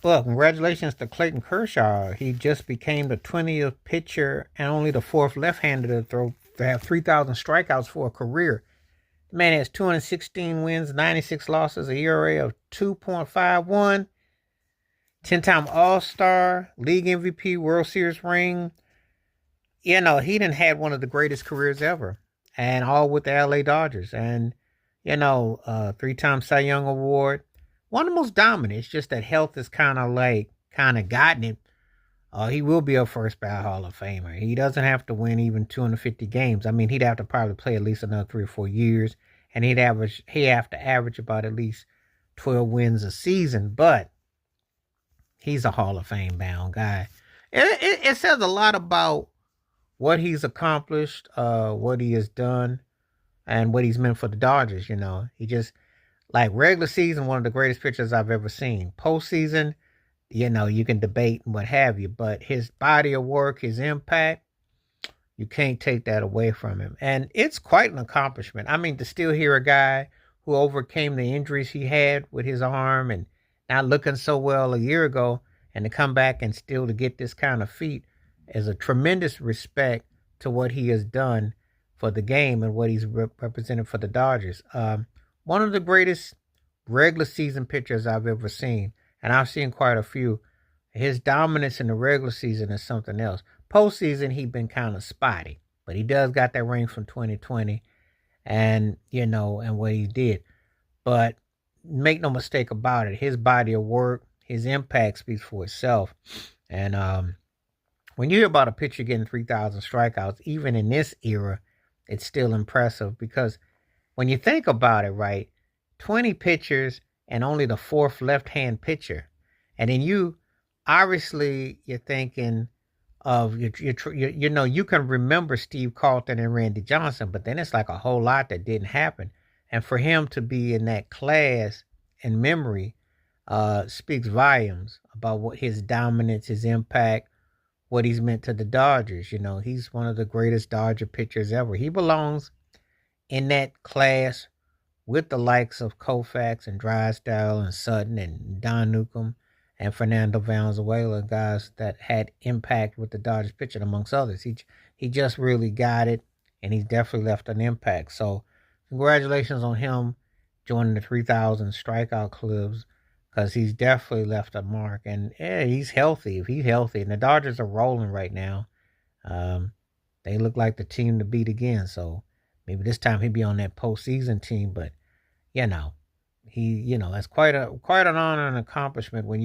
Well, congratulations to Clayton Kershaw. He just became the 20th pitcher and only the fourth left-hander to have 3,000 strikeouts for a career. The man has 216 wins, 96 losses, a ERA of 2.51, 10-time All-Star, League MVP, World Series ring. He done had one of the greatest careers ever, and all with the LA Dodgers. And, three-time Cy Young Award. One of the most dominant. It's just that health is kind of gotten it. He will be a first ballot Hall of Famer. He doesn't have to win even 250 games. I mean, he'd have to probably play at least another 3 or 4 years, and he have to average about at least 12 wins a season. But he's a Hall of Fame bound guy. It says a lot about what he's accomplished, what he has done, and what he's meant for the Dodgers. He just like regular season, one of the greatest pitchers I've ever seen. Postseason, you can debate and what have you, but his body of work, his impact, you can't take that away from him. And it's quite an accomplishment. I mean, to still hear a guy who overcame the injuries he had with his arm and not looking so well a year ago, and to come back and still to get this kind of feat is a tremendous respect to what he has done for the game and what he's represented for the Dodgers. One of the greatest regular season pitchers I've ever seen, and I've seen quite a few. His dominance in the regular season is something else. Postseason, he's been kind of spotty, but he does got that ring from 2020, and what he did. But make no mistake about it, his body of work, his impact speaks for itself. And when you hear about a pitcher getting 3,000 strikeouts, even in this era, it's still impressive because when you think about it, right, 20 pitchers and only the fourth left-hand pitcher, and then you're thinking of you can remember Steve Carlton and Randy Johnson, but then it's like a whole lot that didn't happen, and for him to be in that class and memory speaks volumes about what his dominance, his impact, what he's meant to the Dodgers. He's one of the greatest Dodger pitchers ever. He belongs in that class with the likes of Koufax and Drysdale and Sutton and Don Newcomb and Fernando Valenzuela, guys that had impact with the Dodgers pitching, amongst others. He just really got it, and he's definitely left an impact. So, congratulations on him joining the 3,000 strikeout clubs because he's definitely left a mark. And yeah, he's healthy. If he's healthy, and the Dodgers are rolling right now, they look like the team to beat again. So maybe this time he'll be on that postseason team. But you know, that's quite an honor and accomplishment when you